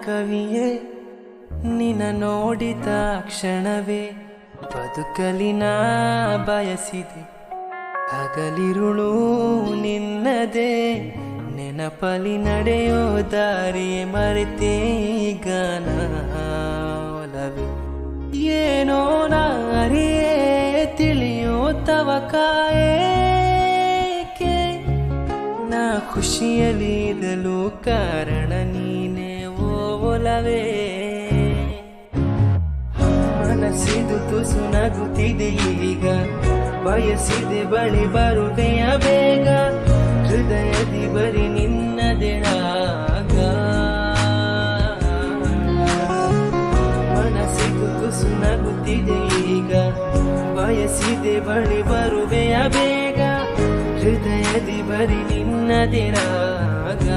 ಕವಿಯೇ ನಿನ್ನ ನೋಡಿದ ಕ್ಷಣವೇ ಬದುಕಲಿನ ಬಯಸಿದೆ ಹಗಲಿರುಳು ನಿನ್ನದೇ ನೆನಪಲಿ ನಡೆಯೋ ದಾರಿಯೇ ಮರೆತೀಗ ಒಲವೇ ಏನೋ ನಾರಿಯೇ ತಿಳಿಯೋ ತವಕಾಯೇಕೆ ನಾ ಖುಷಿಯಲ್ಲಿರಲು ಕಾರಣ ನೀನೇ ಓ ಒಲವೇ ಮನಸ್ಸಿದು ತುಸು ನಗುತ್ತಿದೆ ಈಗ ಬಯಸಿದೆ ಬಳಿ ಬರುವೆಯ ಬೇಗ ಹೃದಯದಿ ಬರಿ ನಿನ್ನದೆ ರಾಗ ಮನಸ್ಸಿದು ತುಸು ನಗುತ್ತಿದೆ ಈಗ ಬಯಸಿದೆ ಬಳಿ ಬರುವೆಯ ಬೇಗ ಹೃದಯದಿ ಬರಿ ನಿನ್ನದೆ ರಾಗ